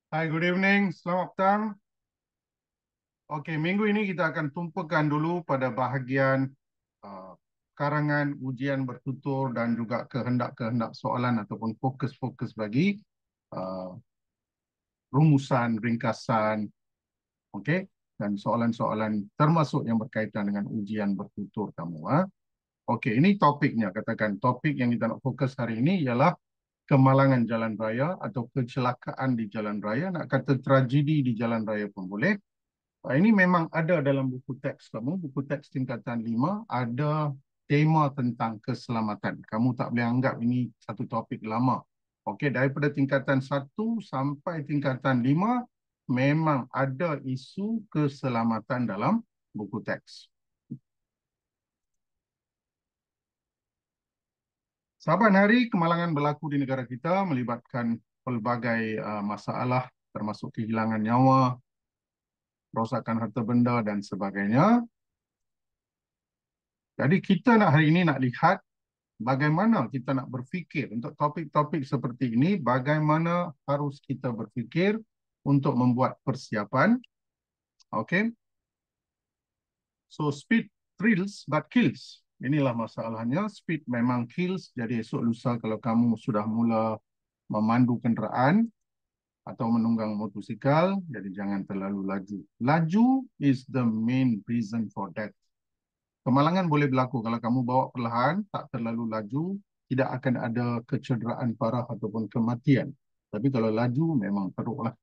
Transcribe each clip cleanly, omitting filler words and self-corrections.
Hai, good evening. Selamat petang. Okey, minggu ini kita akan tumpukan dulu pada bahagian uh, karangan, ujian bertutur dan juga kehendak-kehendak soalan ataupun fokus-fokus bagi uh, rumusan, ringkasan, okey, dan soalan-soalan termasuk yang berkaitan dengan ujian bertutur kamu. Okey, ini topiknya. Katakan topik yang kita nak fokus hari ini ialah kemalangan jalan raya atau kecelakaan di jalan raya. Nak kata tragedi di jalan raya pun boleh. Ini memang ada dalam buku teks kamu, buku teks tingkatan 5, ada tema tentang keselamatan. Kamu tak boleh anggap ini satu topik lama. Okey, daripada tingkatan 1 sampai tingkatan 5, memang ada isu keselamatan dalam buku teks. Saban hari kemalangan berlaku di negara kita melibatkan pelbagai masalah termasuk kehilangan nyawa, rosakan harta benda dan sebagainya. Jadi kita hari ini nak lihat bagaimana kita nak berfikir untuk topik-topik seperti ini, bagaimana harus kita berfikir untuk membuat persiapan. Okay. So speed thrills but kills. Inilah masalahnya, speed memang kills. Jadi esok lusa kalau kamu sudah mula memandu kenderaan atau menunggang motosikal, jadi jangan terlalu laju. Laju is the main reason for that. Kemalangan boleh berlaku kalau kamu bawa perlahan, tak terlalu laju, tidak akan ada kecederaan parah ataupun kematian. Tapi kalau laju memang teruklah.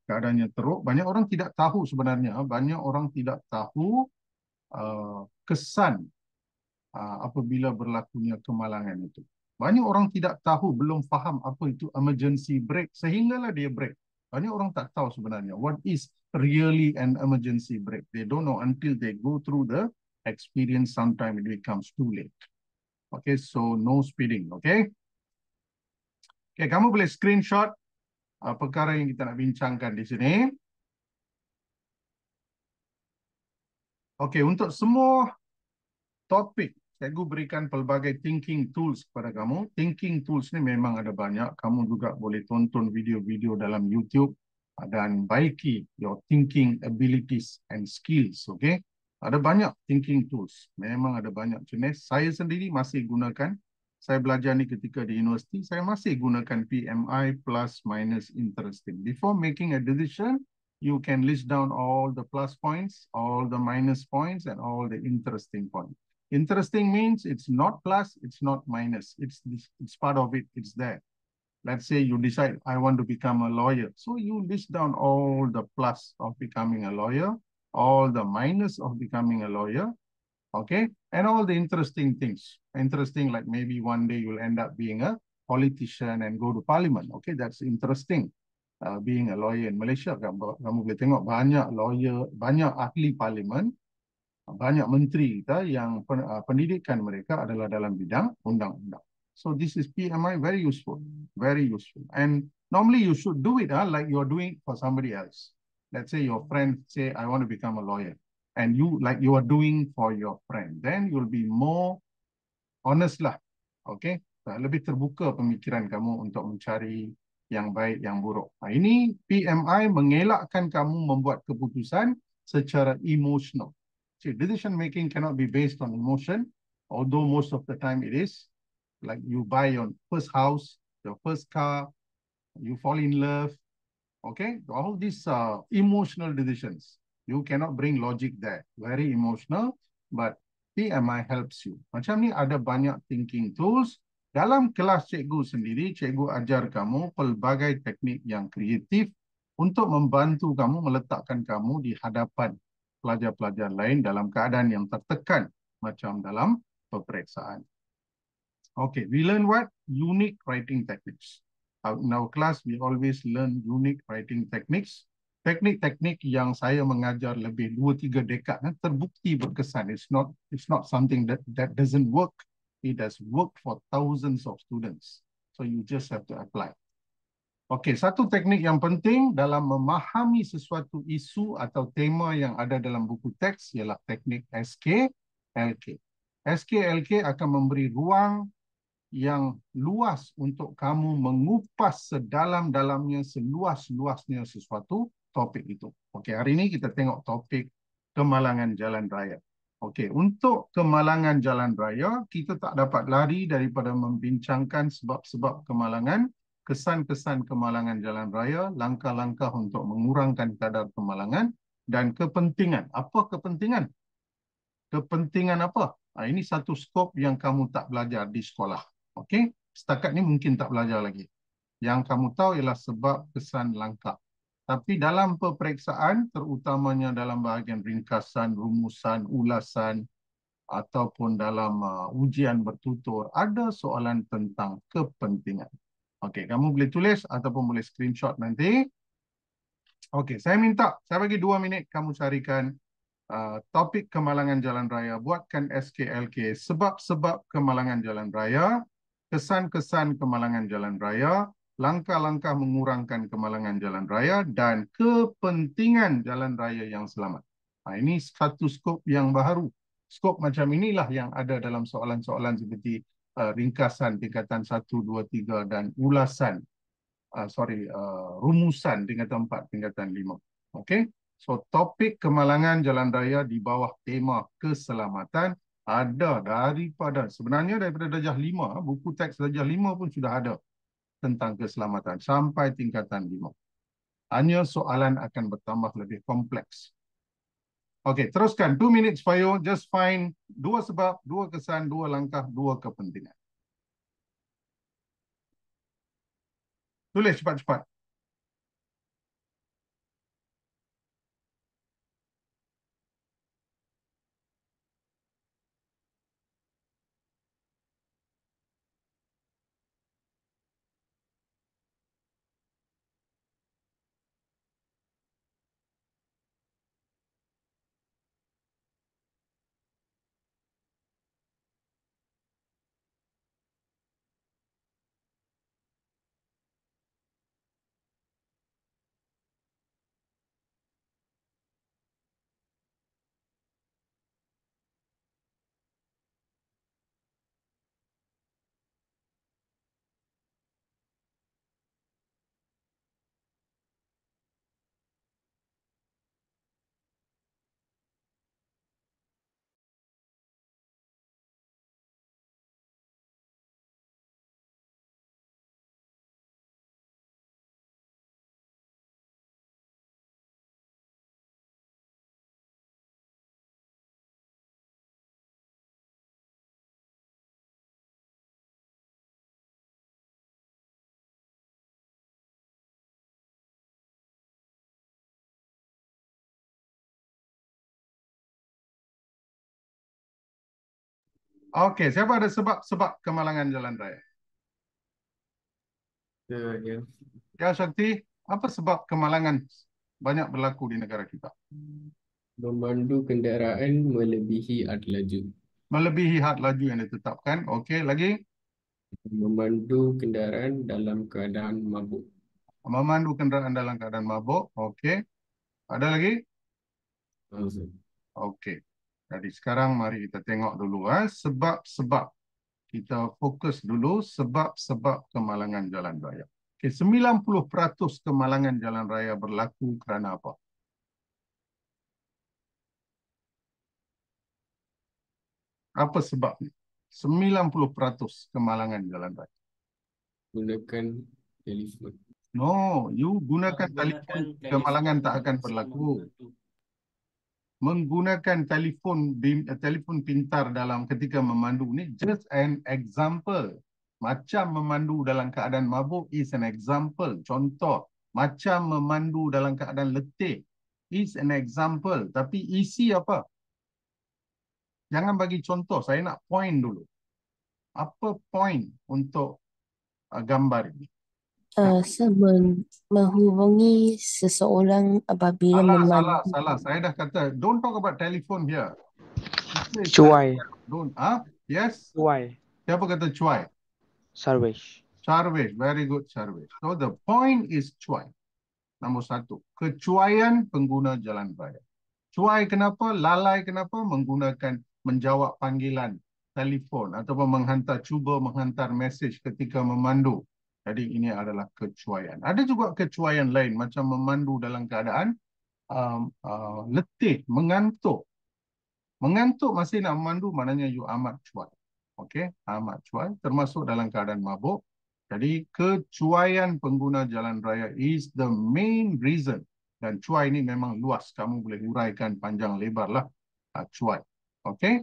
Keadaannya teruk. Banyak orang tidak tahu sebenarnya, banyak orang tidak tahu kesan apabila berlakunya kemalangan itu. Banyak orang tidak tahu, belum faham apa itu emergency brake sehinggalah dia brake. Banyak orang tak tahu sebenarnya what is really an emergency brake. They don't know until they go through the experience. Sometimes it becomes too late. Okay, so no speeding. Okay, okay, kamu boleh screenshot perkara yang kita nak bincangkan di sini. Okay, untuk semua topik, cikgu berikan pelbagai thinking tools kepada kamu. Thinking tools ni memang ada banyak. Kamu juga boleh tonton video-video dalam YouTube dan baiki your thinking abilities and skills. Okay? Ada banyak thinking tools. Memang ada banyak jenis. Saya sendiri masih gunakan. Saya belajar ni ketika di universiti. Saya masih gunakan PMI plus minus interesting. Before making a decision, you can list down all the plus points, all the minus points, and all the interesting points. Interesting means it's not plus, it's not minus. It's part of it, it's there. Let's say you decide, I want to become a lawyer. So you list down all the plus of becoming a lawyer, all the minus of becoming a lawyer, okay? And all the interesting things. Interesting, like maybe one day you'll end up being a politician and go to parliament. Okay, that's interesting. Being a lawyer in Malaysia, kamu boleh tengok banyak lawyer, banyak ahli parlimen, banyak menteri kita yang pendidikan mereka adalah dalam bidang undang-undang. So this is PMI, very useful, very useful. And normally you should do it like you're doing for somebody else. Let's say your friend say, I want to become a lawyer. And you like you are doing for your friend. Then you'll be more honest lah. Okay? Lebih terbuka pemikiran kamu untuk mencari yang baik, yang buruk. Ini PMI mengelakkan kamu membuat keputusan secara emosional. See, decision making cannot be based on emotion, although most of the time it is. Like you buy your first house, your first car, you fall in love. Okay, all these emotional decisions. You cannot bring logic there. Very emotional, but PMI helps you. Macam ni ada banyak thinking tools. Dalam kelas cikgu sendiri, cikgu ajar kamu pelbagai teknik yang kreatif untuk membantu kamu meletakkan kamu di hadapan pelajar-pelajar lain dalam keadaan yang tertekan macam dalam peperiksaan. Okay, we learn what? Unique writing techniques. In our class, we always learn unique writing techniques. Teknik-teknik yang saya mengajar lebih 2-3 dekad terbukti berkesan. It's not something that doesn't work. It has worked for thousands of students. So you just have to apply. Okay, satu teknik yang penting dalam memahami sesuatu isu atau tema yang ada dalam buku teks ialah teknik SKLK. SKLK akan memberi ruang yang luas untuk kamu mengupas sedalam-dalamnya, seluas-luasnya sesuatu topik itu. Okey, hari ini kita tengok topik kemalangan jalan raya. Okey, untuk kemalangan jalan raya, kita tak dapat lari daripada membincangkan sebab-sebab kemalangan, kesan-kesan kemalangan jalan raya, langkah-langkah untuk mengurangkan kadar kemalangan, dan kepentingan. Apa kepentingan? Kepentingan apa? Ini satu skop yang kamu tak belajar di sekolah. Okey? Setakat ni mungkin tak belajar lagi. Yang kamu tahu ialah sebab, kesan, langkah. Tapi dalam peperiksaan, terutamanya dalam bahagian ringkasan, rumusan, ulasan, ataupun dalam ujian bertutur, ada soalan tentang kepentingan. Okey, kamu boleh tulis ataupun boleh screenshot nanti. Okey, saya bagi 2 minit kamu carikan topik kemalangan jalan raya, buatkan SKLK, sebab-sebab kemalangan jalan raya, kesan-kesan kemalangan jalan raya, langkah-langkah mengurangkan kemalangan jalan raya, dan kepentingan jalan raya yang selamat. Ini satu skop yang baru. Skop macam inilah yang ada dalam soalan-soalan seperti ringkasan tingkatan 1, 2, 3 dan ulasan, rumusan tingkatan 4, tingkatan 5. Okey? So, topik kemalangan jalan raya di bawah tema keselamatan ada sebenarnya daripada darjah 5, buku teks darjah 5 pun sudah ada tentang keselamatan sampai tingkatan 5. Hanya soalan akan bertambah lebih kompleks. Okey, teruskan. 2 minutes for you. Just find 2 sebab, 2 kesan, 2 langkah, 2 kepentingan. Tulis cepat-cepat. Okey, siapa ada sebab-sebab kemalangan jalan raya? Ya. Ya, Syakti, apa sebab kemalangan banyak berlaku di negara kita? Memandu kenderaan melebihi had laju. Melebihi had laju yang ditetapkan. Okey, lagi Memandu kenderaan dalam keadaan mabuk. memandu kenderaan dalam keadaan mabuk. Okey, ada lagi? Maksud. Okey. Jadi sekarang mari kita tengok dulu sebab-sebab. Kita fokus dulu sebab-sebab kemalangan jalan raya. Okey, 90% kemalangan jalan raya berlaku kerana apa? Apa sebabnya? 90% kemalangan jalan raya. Gunakan telefon. No, you gunakan telefon, Menggunakan kemalangan telefon tak akan selama berlaku. memandu. Menggunakan telefon pintar dalam ketika memandu ni just an example. Macam memandu dalam keadaan mabuk is an example, contoh. Macam memandu dalam keadaan letih is an example. Tapi isi apa? Jangan bagi contoh, saya nak point dulu. Apa point untuk gambar ini? Menghubungi seseorang apabila memandu. Salah. Saya dah kata, don't talk about telephone here. Cuai. Don't. Yes? Cuai. Siapa kata cuai? Sarvesh. Charvesh, very good Charvesh. So the point is cuai. Nombor 1, kecuaian pengguna jalan raya. Cuai kenapa? Lalai kenapa? Menjawab panggilan telefon ataupun cuba menghantar mesej ketika memandu. Jadi ini adalah kecuaian. Ada juga kecuaian lain macam memandu dalam keadaan letih, mengantuk. Mengantuk masih nak memandu, maknanya you amat cuai. Okey, amat cuai termasuk dalam keadaan mabuk. Jadi kecuaian pengguna jalan raya is the main reason. Dan cuai ni memang luas, kamu boleh huraikan panjang lebar lah cuai. Okey.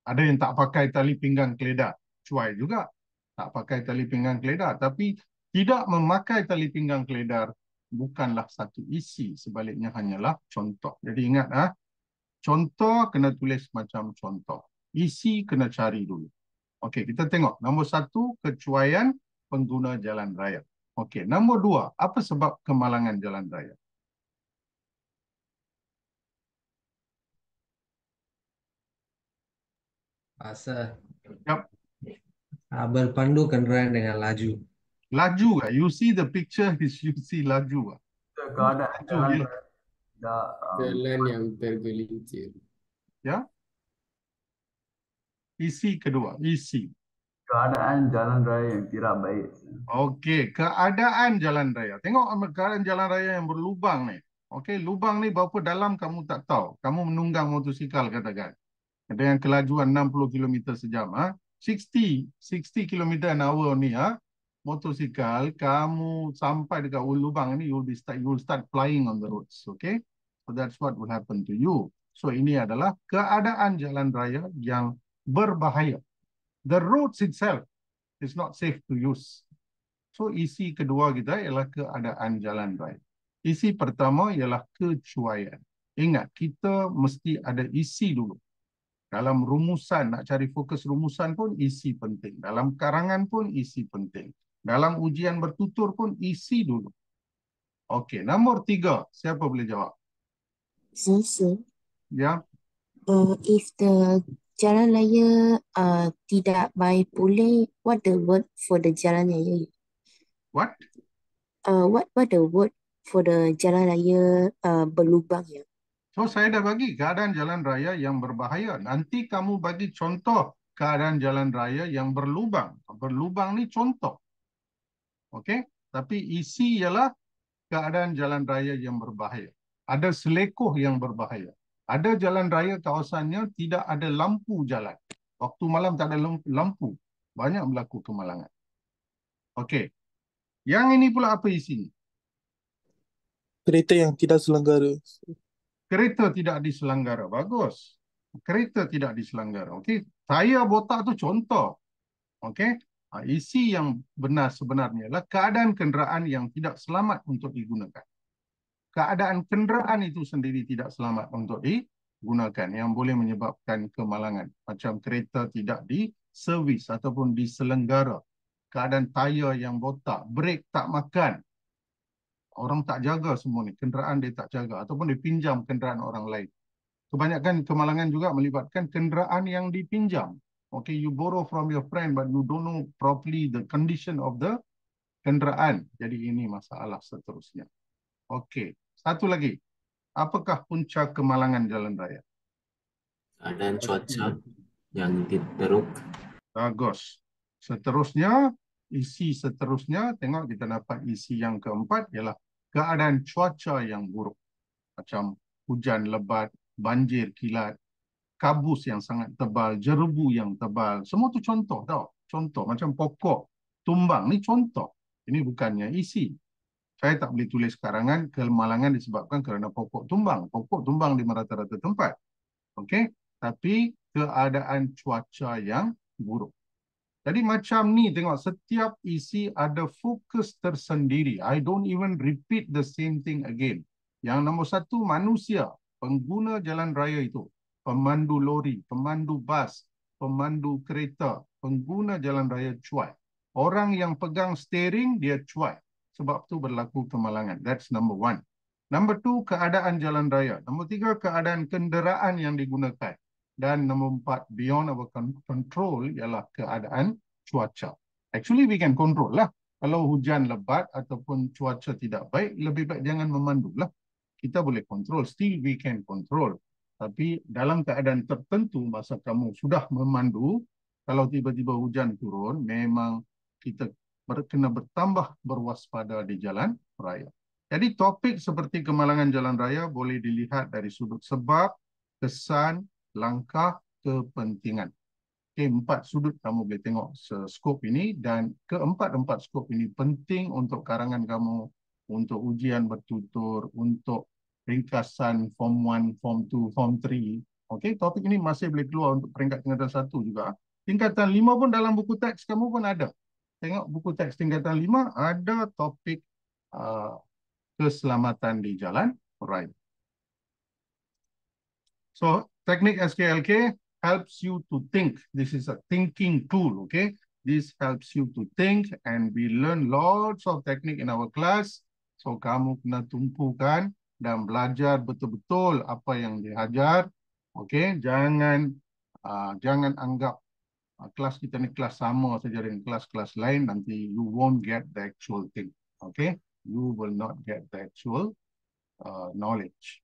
Ada yang tak pakai tali pinggang keledar, cuai juga. Tak pakai tali pinggang keledar, tapi tidak memakai tali pinggang keledar bukanlah satu isi, sebaliknya hanyalah contoh. Jadi ingat contoh kena tulis macam contoh. Isi kena cari dulu. Okey, kita tengok. Nombor 1, kecuaian pengguna jalan raya. Okey, nombor 2, apa sebab kemalangan jalan raya? Pasal Yap, berpandu kenderaan dengan laju. laju ke? You see the picture, you see laju ke? Keadaan Laju jalan je. raya dah Jalan yang tergelincir. Ya. Isi kedua, isi. keadaan jalan raya yang tidak baik. Okey, keadaan jalan raya. Tengok keadaan jalan raya yang berlubang ni. Okey, lubang ni berapa dalam kamu tak tahu. Kamu menunggang motosikal katakan. Dengan kelajuan 60 km sejam. 60 km an hour ni. Motosikal, kamu sampai dekat lubang ni, you will start flying on the roads. Okay? So that's what will happen to you. So ini adalah keadaan jalan raya yang berbahaya. The roads itself is not safe to use. So isi kedua kita ialah keadaan jalan raya. Isi pertama ialah kecuaian. Ingat, kita mesti ada isi dulu. Dalam rumusan, nak cari fokus rumusan pun isi penting. Dalam karangan pun isi penting. Dalam ujian bertutur pun isi dulu. Okey, nombor 3. Siapa boleh jawab? Sir, Ya, if the jalan raya tidak baik pulih, what the word for the jalan raya? what? What the word for the jalan raya berlubang ya? So saya dah bagi keadaan jalan raya yang berbahaya. Nanti kamu bagi contoh keadaan jalan raya yang berlubang. Berlubang ni contoh. Okey? Tapi isi ialah keadaan jalan raya yang berbahaya. Ada selekoh yang berbahaya. Ada jalan raya kawasannya tidak ada lampu jalan. Waktu malam tak ada lampu. Banyak berlaku kemalangan. Okey. Yang ini pula apa isinya? Kereta yang tidak selenggara. Kereta tidak diselenggara. Bagus. Kereta tidak diselenggara. Okey. Tayar botak tu contoh. Okey. Isi yang benar sebenarnya adalah keadaan kenderaan yang tidak selamat untuk digunakan. Keadaan kenderaan itu sendiri tidak selamat untuk digunakan yang boleh menyebabkan kemalangan. Macam kereta tidak diservis ataupun diselenggara. Keadaan tayar yang botak, brek tak makan. Orang tak jaga semua ni, kenderaan dia tak jaga ataupun dipinjam kenderaan orang lain. Kebanyakan kemalangan juga melibatkan kenderaan yang dipinjam. Okay, you borrow from your friend but you don't know properly the condition of the kenderaan. Jadi ini masalah seterusnya. Okey, satu lagi. Apakah punca kemalangan jalan raya? Keadaan cuaca yang teruk. Bagus. Seterusnya, isi seterusnya, tengok kita dapat isi yang keempat ialah keadaan cuaca yang buruk. Macam hujan lebat, banjir kilat, kabus yang sangat tebal, jerebu yang tebal. Semua tu contoh tau. Contoh macam pokok tumbang ni contoh. Ini bukannya isi. Saya tak boleh tulis karangan kemalangan disebabkan kerana pokok tumbang. Pokok tumbang di merata-rata tempat. Okey, tapi keadaan cuaca yang buruk. Jadi macam ni tengok, setiap isi ada fokus tersendiri. I don't even repeat the same thing again. Yang nombor 1, manusia, pengguna jalan raya itu. Pemandu lori, pemandu bas, pemandu kereta, pengguna jalan raya cuai. Orang yang pegang steering, dia cuai. Sebab tu berlaku kemalangan. That's number 1. Number 2, keadaan jalan raya. Nombor 3, keadaan kenderaan yang digunakan. Dan nombor 4, beyond our control ialah keadaan cuaca. Actually, we can control lah. Kalau hujan lebat ataupun cuaca tidak baik, lebih baik jangan memandu lah. Kita boleh control. Still we can control. Tapi dalam keadaan tertentu masa kamu sudah memandu, kalau tiba-tiba hujan turun, memang kita kena bertambah berwaspada di jalan raya. Jadi topik seperti kemalangan jalan raya boleh dilihat dari sudut sebab, kesan, langkah, kepentingan. Okay, 4 sudut kamu boleh tengok skop ini, dan keempat-empat skop ini penting untuk karangan kamu, untuk ujian bertutur, untuk ringkasan Form 1, Form 2, Form 3. Okey, topik ini masih boleh keluar untuk peringkat tingkatan 1 juga. Tingkatan 5 pun dalam buku teks kamu pun ada. Tengok buku teks tingkatan 5 ada topik keselamatan di jalan raya. So, teknik SKLK helps you to think. This is a thinking tool, okay? This helps you to think, and we learn lots of technique in our class. So, kamu kena tumpukan dan belajar betul-betul apa yang diajar. Okay? Jangan anggap kelas kita ni kelas sama saja dengan kelas-kelas lain, nanti you won't get the actual thing. Okay? You will not get the actual knowledge.